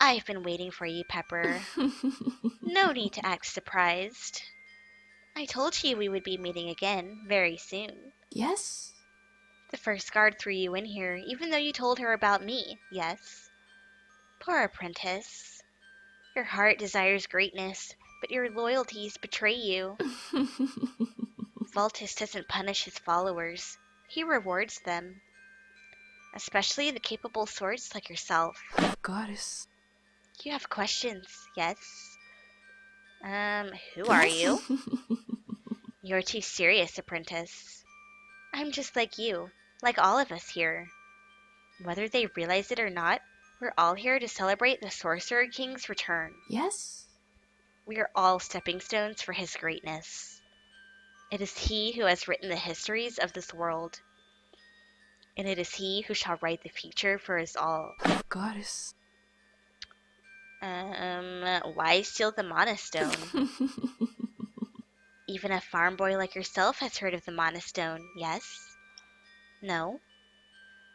I've been waiting for you, Pepper. No need to act surprised. I told you we would be meeting again very soon. Yes? The first guard threw you in here, even though you told her about me, yes? Poor apprentice. Your heart desires greatness, but your loyalties betray you. Vultus doesn't punish his followers. He rewards them. Especially the capable sorts like yourself. Goddess. You have questions, yes? Who are Yes? you? You're too serious, apprentice. I'm just like you, like all of us here. Whether they realize it or not, we're all here to celebrate the Sorcerer King's return. Yes? We are all stepping stones for his greatness. It is he who has written the histories of this world, and it is he who shall write the future for us all. Goddess. Why steal the Monostone? Even a farm boy like yourself has heard of the Monostone, yes? No?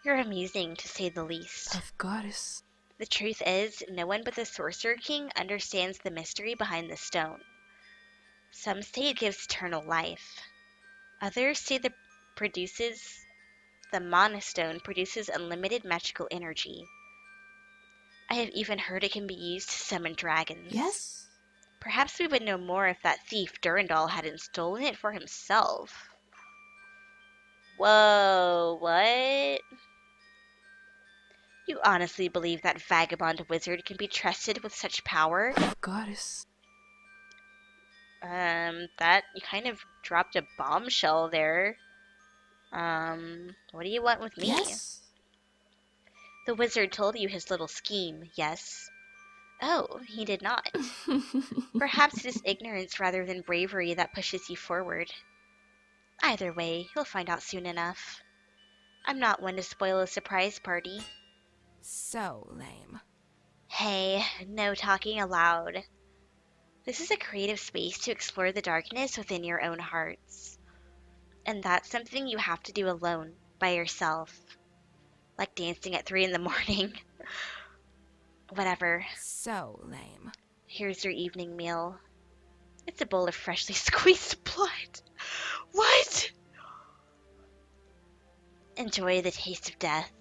You're amusing, to say the least. Of Goddess. The truth is, no one but the Sorcerer King understands the mystery behind the stone. Some say it gives eternal life. Others say the Monostone produces unlimited magical energy. I have even heard it can be used to summon dragons. Yes? Perhaps we would know more if that thief Durandal hadn't stolen it for himself. Whoa, what? You honestly believe that vagabond wizard can be trusted with such power? Goddess. That you kind of dropped a bombshell there. What do you want with me? Yes? The wizard told you his little scheme, yes? Oh, he did not. Perhaps it is ignorance rather than bravery that pushes you forward. Either way, you'll find out soon enough. I'm not one to spoil a surprise party. So lame. Hey, no talking aloud. This is a creative space to explore the darkness within your own hearts. And that's something you have to do alone, by yourself. Like dancing at 3 in the morning. Whatever. So lame. Here's your evening meal. It's a bowl of freshly squeezed blood. What? Enjoy the taste of death.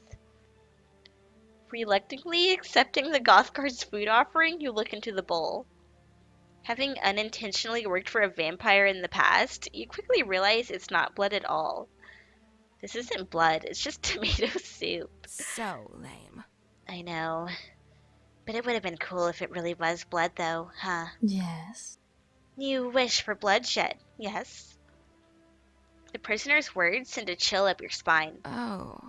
Reluctantly accepting the Gothguard's food offering, you look into the bowl. Having unintentionally worked for a vampire in the past, you quickly realize it's not blood at all. This isn't blood, it's just tomato soup. So lame. I know. But it would have been cool if it really was blood, though, huh? Yes. You wish for bloodshed, yes? The prisoner's words send a chill up your spine. Oh.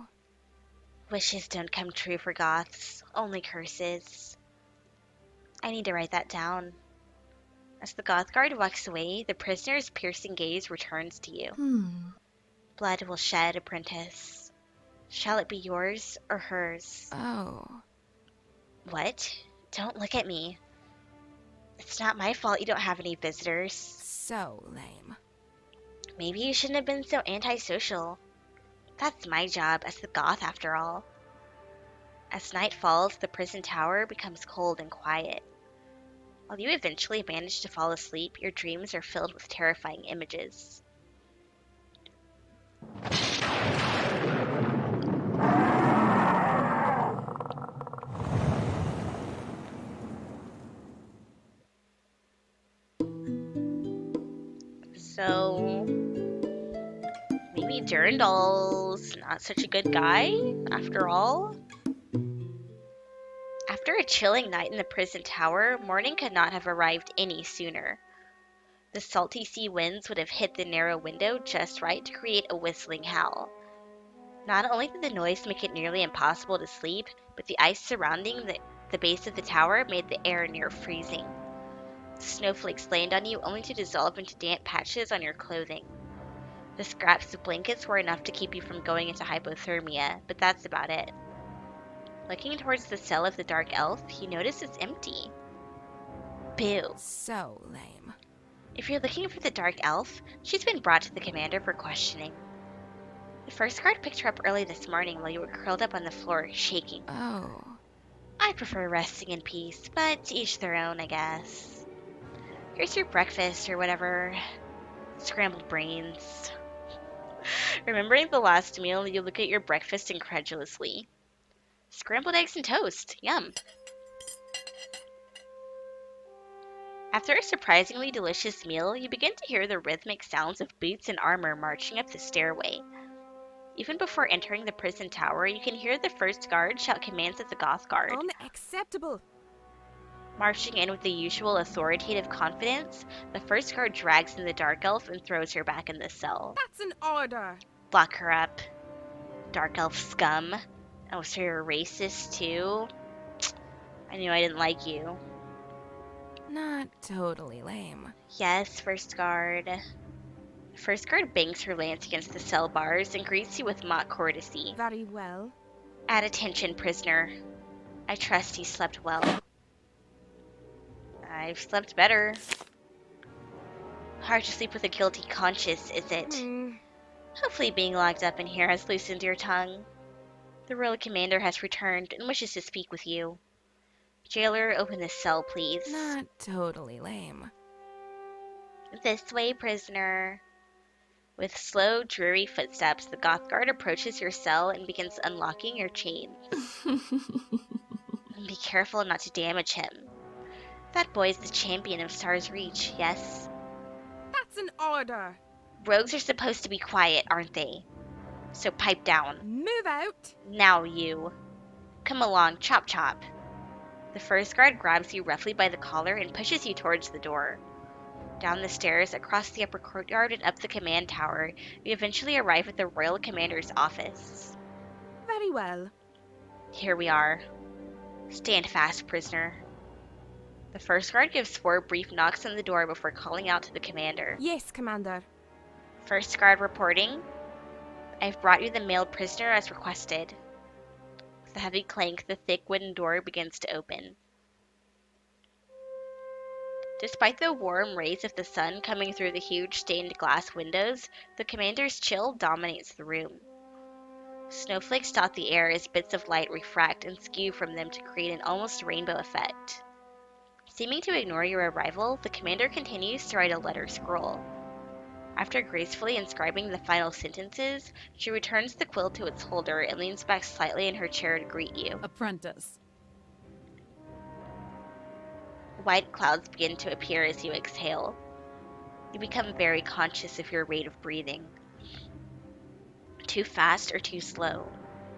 Wishes don't come true for Goths, only curses. I need to write that down. As the Gothguard walks away, the prisoner's piercing gaze returns to you. Blood will shed, apprentice. Shall it be yours or hers? Oh. What? Don't look at me. It's not my fault you don't have any visitors. So lame. Maybe you shouldn't have been so antisocial. That's my job as the Goth, after all. As night falls, the prison tower becomes cold and quiet. While you eventually manage to fall asleep, your dreams are filled with terrifying images. So, maybe Durandal's not such a good guy, after all? After a chilling night in the prison tower, morning could not have arrived any sooner. The salty sea winds would have hit the narrow window just right to create a whistling howl. Not only did the noise make it nearly impossible to sleep, but the ice surrounding the base of the tower made the air near freezing. The snowflakes landed on you only to dissolve into damp patches on your clothing. The scraps of blankets were enough to keep you from going into hypothermia, but that's about it. Looking towards the cell of the dark elf, you notice it's empty. Boo. So lame. If you're looking for the dark elf, she's been brought to the commander for questioning. The first guard picked her up early this morning while you were curled up on the floor, shaking. Oh. I prefer resting in peace, but to each their own, I guess. Here's your breakfast or whatever. Scrambled brains. Remembering the last meal, you look at your breakfast incredulously. Scrambled eggs and toast. Yum. After a surprisingly delicious meal, you begin to hear the rhythmic sounds of boots and armor marching up the stairway. Even before entering the prison tower, you can hear the first guard shout commands at the Goth guard. Unacceptable. Marching in with the usual authoritative confidence, the first guard drags in the dark elf and throws her back in the cell. That's an order. Lock her up. Dark elf scum. Oh, so you're racist too? I knew I didn't like you. Not totally lame. Yes, first guard. First guard bangs her lance against the cell bars and greets you with mock courtesy. Very well. At attention, prisoner. I trust you slept well. I've slept better. Hard to sleep with a guilty conscience, is it? Hopefully being locked up in here has loosened your tongue. The royal commander has returned and wishes to speak with you. Jailer, open this cell, please. Not totally lame. This way, prisoner. With slow, dreary footsteps, the Goth guard approaches your cell and begins unlocking your chains. Be careful not to damage him. That boy is the champion of Star's Reach, yes? That's an order. Rogues are supposed to be quiet, aren't they? So pipe down. Move out. Now you. Come along, chop chop. The first guard grabs you roughly by the collar and pushes you towards the door. Down the stairs, across the upper courtyard, and up the command tower, you eventually arrive at the royal commander's office. Very well. Here we are. Stand fast, prisoner. The first guard gives 4 brief knocks on the door before calling out to the commander. Yes, Commander. First guard reporting. I've brought you the male prisoner as requested. With a heavy clank, the thick wooden door begins to open. Despite the warm rays of the sun coming through the huge stained glass windows, the commander's chill dominates the room. Snowflakes dot the air as bits of light refract and skew from them to create an almost rainbow effect. Seeming to ignore your arrival, the commander continues to write a letter scroll. After gracefully inscribing the final sentences, she returns the quill to its holder and leans back slightly in her chair to greet you. Apprentice. White clouds begin to appear as you exhale. You become very conscious of your rate of breathing. Too fast or too slow.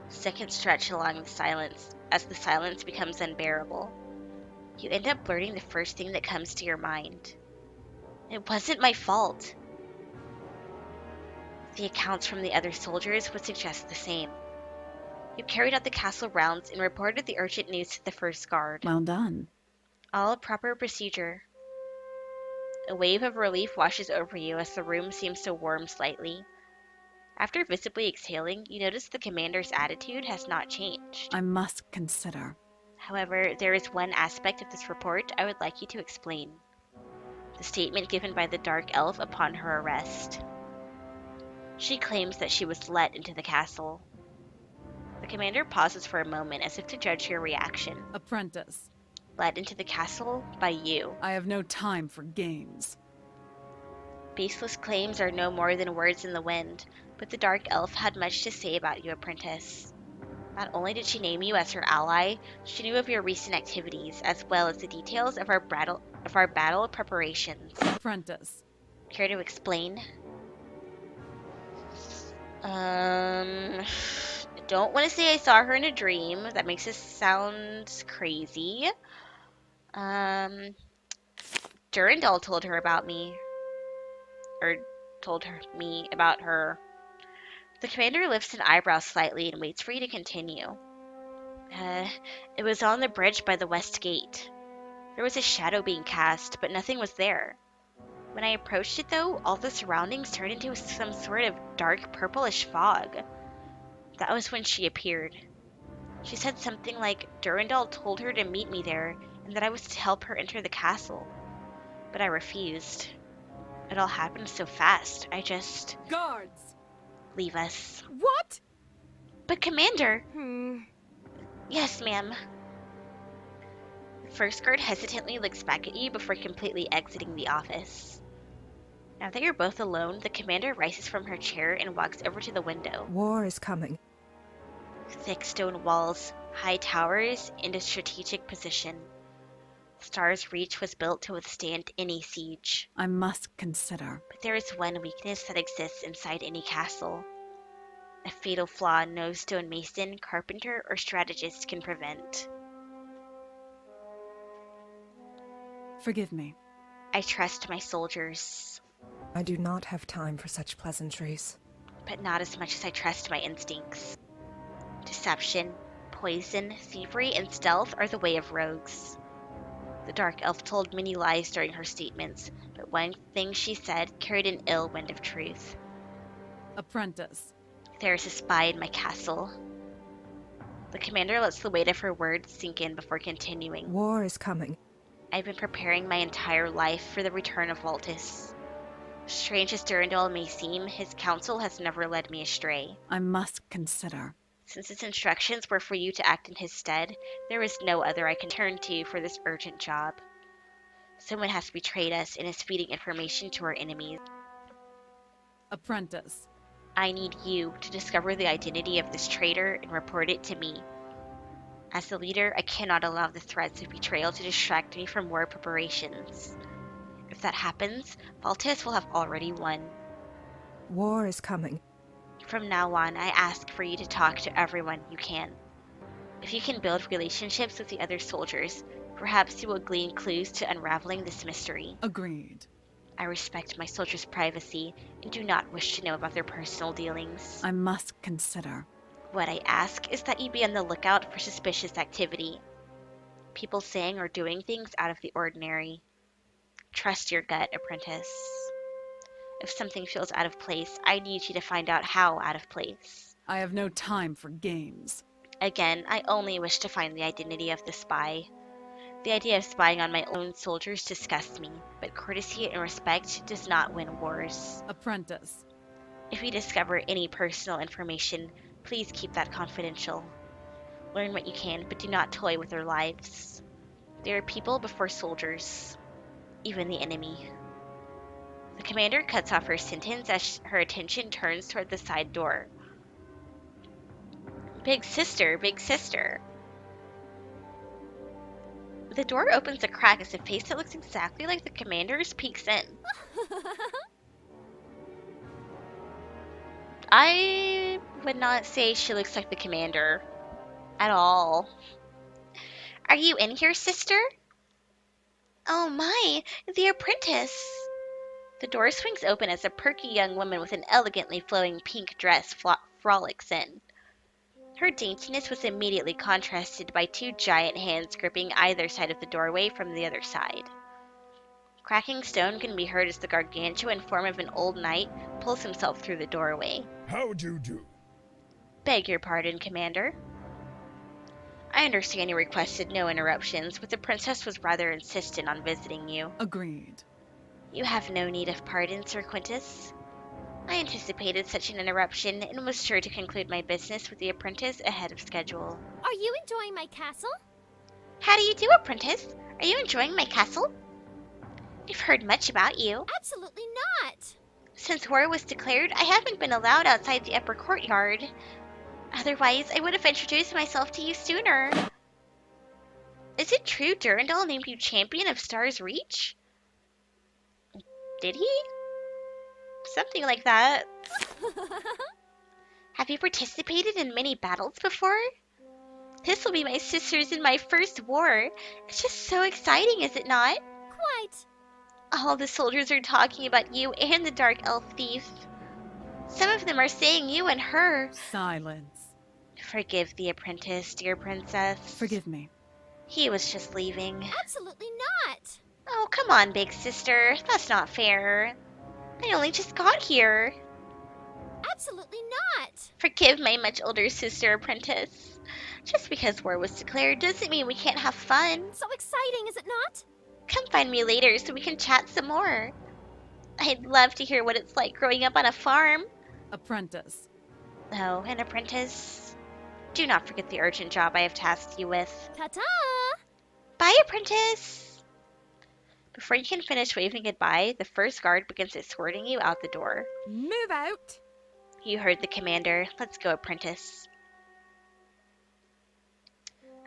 Seconds stretch along the silence as the silence becomes unbearable. You end up blurting the first thing that comes to your mind. It wasn't my fault. The accounts from the other soldiers would suggest the same. You carried out the castle rounds and reported the urgent news to the first guard. Well done. All proper procedure. A wave of relief washes over you as the room seems to warm slightly. After visibly exhaling, you notice the commander's attitude has not changed. I must consider. However, there is one aspect of this report I would like you to explain. The statement given by the dark elf upon her arrest. She claims that she was let into the castle. The commander pauses for a moment as if to judge your reaction. Apprentice. Led into the castle by you. I have no time for games. Baseless claims are no more than words in the wind, but the dark elf had much to say about you, apprentice. Not only did she name you as her ally, she knew of your recent activities, as well as the details of our battle preparations. Apprentice. Care to explain? I don't want to say I saw her in a dream. That makes us sound crazy. Durandal told her about me. Or me about her. The commander lifts an eyebrow slightly and waits for you to continue. It was on the bridge by the west gate. There was a shadow being cast, but nothing was there. When I approached it, though, all the surroundings turned into some sort of dark purplish fog. That was when she appeared. She said something like Durandal told her to meet me there and that I was to help her enter the castle. But I refused. It all happened so fast. I just... Guards! Leave us. What? But Commander... Hmm. Yes, ma'am. First guard hesitantly looks back at you before completely exiting the office. Now that you're both alone, the commander rises from her chair and walks over to the window. War is coming. Thick stone walls, high towers, and a strategic position. Star's Reach was built to withstand any siege. I must consider. But there is one weakness that exists inside any castle. A fatal flaw no stonemason, carpenter, or strategist can prevent. Forgive me. I trust my soldiers, I do not have time for such pleasantries. but not as much as I trust my instincts. Deception, poison, thievery, and stealth are the way of rogues. The dark elf told many lies during her statements, but one thing she said carried an ill wind of truth. Apprentice. There is a spy in my castle. The commander lets the weight of her words sink in before continuing. War is coming. I've been preparing my entire life for the return of Vultus. Strange as Durandal may seem, his counsel has never led me astray. I must consider. Since his instructions were for you to act in his stead, there is no other I can turn to for this urgent job. Someone has betrayed us and is feeding information to our enemies. Apprentice. I need you to discover the identity of this traitor and report it to me. As the leader, I cannot allow the threats of betrayal to distract me from war preparations. If that happens, Vultus will have already won. War is coming. From now on, I ask for you to talk to everyone you can. If you can build relationships with the other soldiers, perhaps you will glean clues to unraveling this mystery. Agreed. I respect my soldiers' privacy and do not wish to know about their personal dealings. I must consider. What I ask is that you be on the lookout for suspicious activity. People saying or doing things out of the ordinary. Trust your gut, apprentice. If something feels out of place, I need you to find out how out of place. I have no time for games. Again, I only wish to find the identity of the spy. The idea of spying on my own soldiers disgusts me, but courtesy and respect does not win wars. Apprentice. If you discover any personal information, please keep that confidential. Learn what you can, but do not toy with their lives. They are people before soldiers, even the enemy. The commander cuts off her sentence as her attention turns toward the side door. Big sister, big sister. The door opens a crack as a face that looks exactly like the commander's peeks in. I would not say she looks like the commander at all. Are you in here, sister? Oh my, the apprentice. The door swings open as a perky young woman with an elegantly flowing pink dress frolics in. Her daintiness was immediately contrasted by two giant hands gripping either side of the doorway from the other side. Cracking stone can be heard as the gargantuan form of an old knight pulls himself through the doorway. How do you do? Beg your pardon, Commander. I understand you requested no interruptions, but the princess was rather insistent on visiting you. Agreed. You have no need of pardon, Sir Quintus. I anticipated such an interruption and was sure to conclude my business with the apprentice ahead of schedule. Are you enjoying my castle? How do you do, apprentice? Are you enjoying my castle? I've heard much about you. Absolutely not. Since war was declared, I haven't been allowed outside the upper courtyard. Otherwise, I would have introduced myself to you sooner. Is it true Durandal named you champion of Star's Reach? Did he? Something like that. Have you participated in many battles before? This will be my sister's and my first war. It's just so exciting, is it not? Quite. All the soldiers are talking about you and the dark elf thief. Some of them are saying you and her. Silence. Forgive the apprentice, dear princess. Forgive me. He was just leaving. Absolutely not. Oh, come on, big sister. That's not fair. I only just got here. Absolutely not. Forgive my much older sister, apprentice. Just because war was declared doesn't mean we can't have fun. So exciting, is it not? Come find me later so we can chat some more. I'd love to hear what it's like growing up on a farm. Apprentice. Oh, an apprentice. Do not forget the urgent job I have tasked you with. Ta-ta. Bye, Hi, apprentice! Before you can finish waving goodbye, the first guard begins escorting you out the door. Move out! You heard the commander. Let's go, apprentice.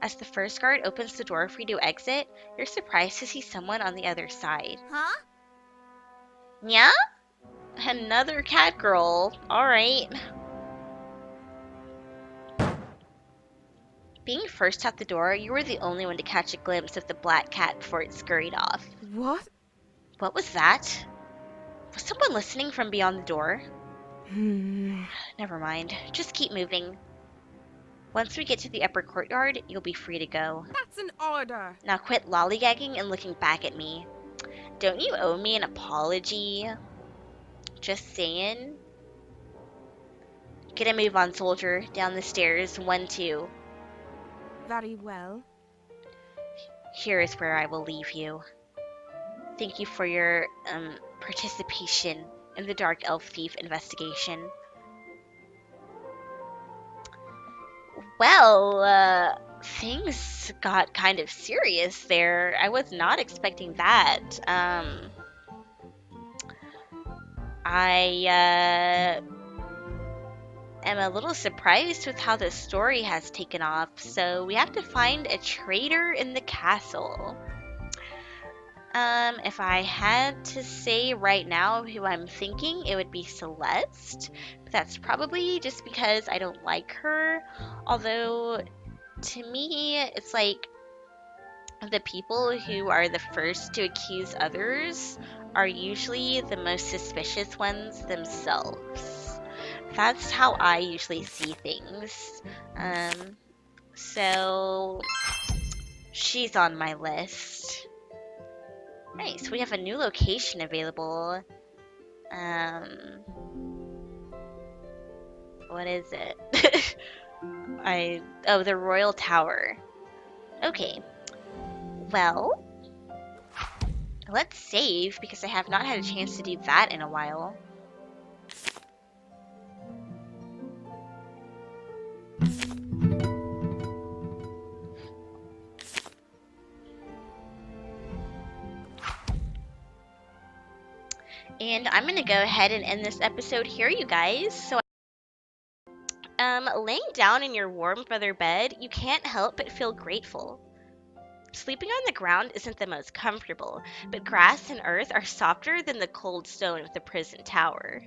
As the first guard opens the door for you to exit, you're surprised to see someone on the other side. Huh? Yeah? Another cat girl. Alright. Being first out the door, you were the only one to catch a glimpse of the black cat before it scurried off. What? What was that? Was someone listening from beyond the door? Never mind. Just keep moving. Once we get to the upper courtyard, you'll be free to go. That's an order! Now quit lollygagging and looking back at me. Don't you owe me an apology? Just saying. Get a move on, soldier. Down the stairs. 1, 2. Very well. Here is where I will leave you. Thank you for your participation in the Dark Elf Thief investigation. Well, things got kind of serious there. I was not expecting that. I am a little surprised with how the story has taken off, so we have to find a traitor in the castle. If I had to say right now who I'm thinking, it would be Celeste. But that's probably just because I don't like her. Although, to me, it's like the people who are the first to accuse others are usually the most suspicious ones themselves. That's how I usually see things. So she's on my list. Nice, we have a new location available. What is it? The Royal Tower. Okay. Well, let's save because I have not had a chance to do that in a while. And I'm going to go ahead and end this episode here, you guys. So, laying down in your warm feather bed, you can't help but feel grateful. Sleeping on the ground isn't the most comfortable, but grass and earth are softer than the cold stone of the prison tower.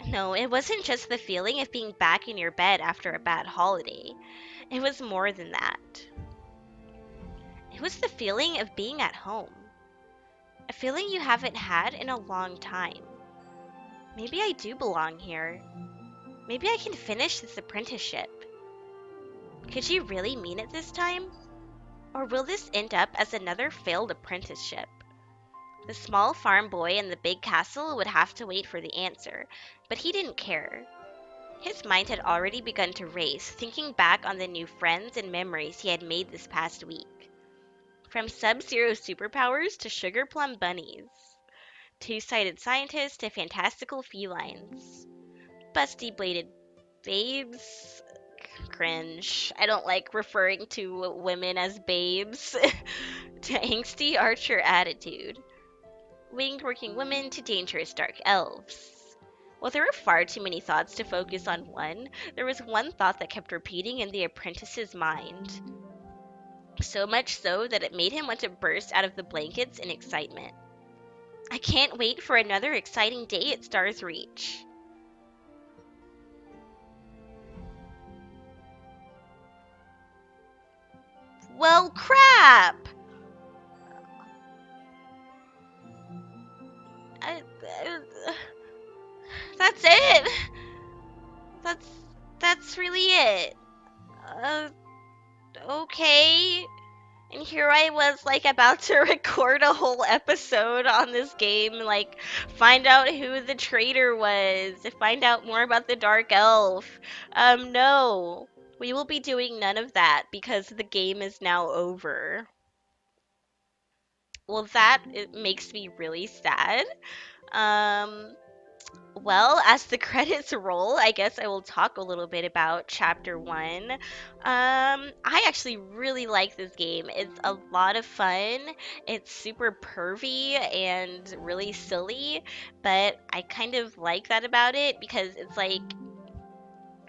No, it wasn't just the feeling of being back in your bed after a bad holiday. It was more than that. It was the feeling of being at home. A feeling you haven't had in a long time. Maybe I do belong here. Maybe I can finish this apprenticeship. Could she really mean it this time? Or will this end up as another failed apprenticeship? The small farm boy in the big castle would have to wait for the answer, but he didn't care. His mind had already begun to race, thinking back on the new friends and memories he had made this past week. From Sub-Zero superpowers to sugar plum bunnies. Two-sided scientists to fantastical felines. Busty bladed babes. Cringe. I don't like referring to women as babes. To angsty archer attitude. Winged working women to dangerous dark elves. While there were far too many thoughts to focus on one, there was one thought that kept repeating in the apprentice's mind. So much so that it made him want to burst out of the blankets in excitement. I can't wait for another exciting day at Star's Reach. Well, crap! That's it. That's really it. Okay. And here I was, like, about to record a whole episode on this game, like, find out who the traitor was, find out more about the Dark Elf. No. We will be doing none of that because the game is now over. Well, it makes me really sad. Well, as the credits roll, I guess I will talk a little bit about Chapter 1. I actually really like this game. It's a lot of fun. It's super pervy and really silly, but I kind of like that about it because it's like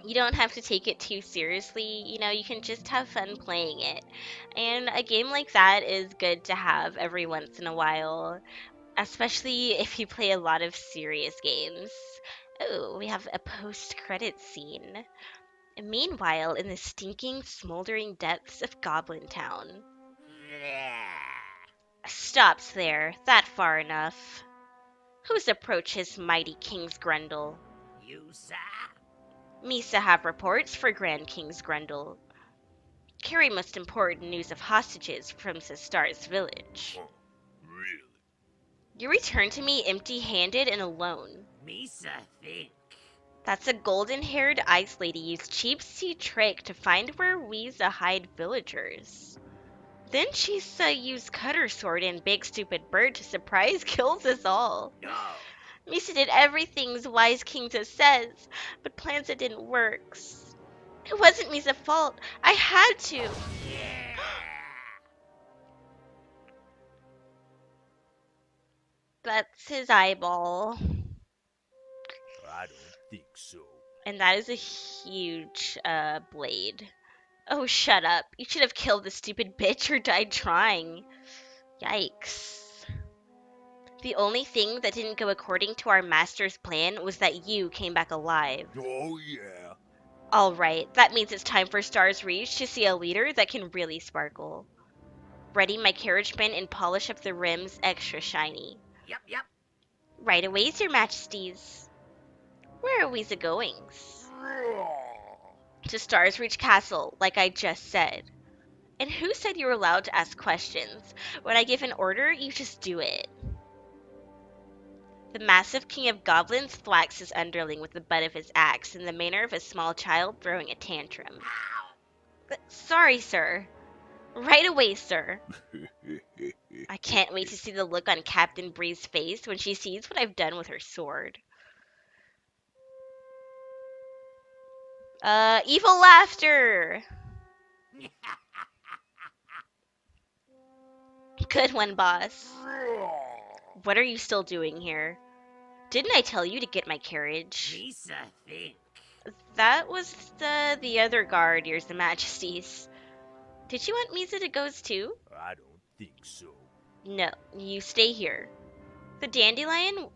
you don't have to take it too seriously. You know, you can just have fun playing it. And a game like that is good to have every once in a while, especially if you play a lot of serious games. Oh, we have a post-credit scene. Meanwhile, in the stinking, smoldering depths of Goblin Town. Stops there, that far enough. Whose approach his mighty King's Grundle? You, sir? Misa have reports for Grand King's Grundle. Carry most important news of hostages from Sistar's village. Oh, really? You return to me empty-handed and alone. Misa think. That's a golden-haired ice lady used cheap seed trick to find where we's hide villagers. Then she's used cutter sword and big stupid bird to surprise kills us all. No. Misa did everything's wise king says, but plans it didn't works. It wasn't Misa's fault. I had to. Yeah. That's his eyeball. I don't think so. And that is a huge blade. Oh, shut up. You should have killed the stupid bitch or died trying. Yikes. The only thing that didn't go according to our master's plan was that you came back alive. Oh, yeah. Alright, that means it's time for Stars Reach to see a leader that can really sparkle. Ready my carriage bin and polish up the rims extra shiny. Yep. Right away, your majesties. Where are we goings? To Stars Reach Castle, like I just said. And who said you were allowed to ask questions? When I give an order, you just do it. The massive king of goblins thwacks his underling with the butt of his axe in the manner of a small child throwing a tantrum. Sorry, sir. Right away, sir. I can't wait to see the look on Captain Bree's face when she sees what I've done with her sword. Evil laughter! Good one, boss. What are you still doing here? Didn't I tell you to get my carriage? Misa think. That was the other guard, yours the majesties. Did you want Misa to go too? I don't think so. No, you stay here. The dandelion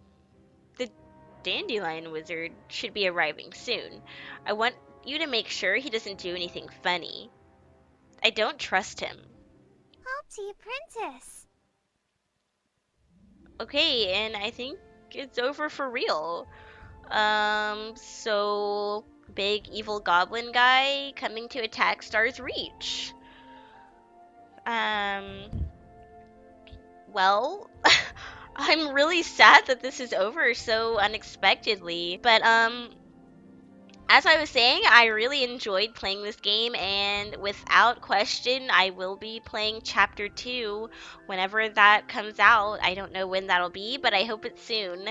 wizard should be arriving soon. I want you to make sure he doesn't do anything funny. I don't trust him. Faulty Apprentice. Okay, and I think it's over for real. So big evil goblin guy coming to attack Star's Reach. Well, I'm really sad that this is over so unexpectedly, but as I was saying, I really enjoyed playing this game, and without question, I will be playing Chapter 2 whenever that comes out. I don't know when that'll be, but I hope it's soon.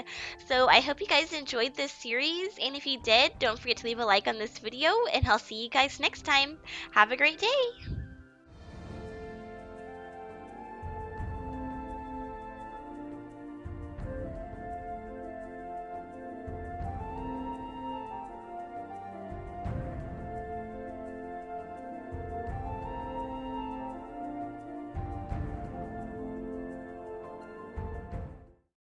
So I hope you guys enjoyed this series, and if you did, don't forget to leave a like on this video, and I'll see you guys next time. Have a great day!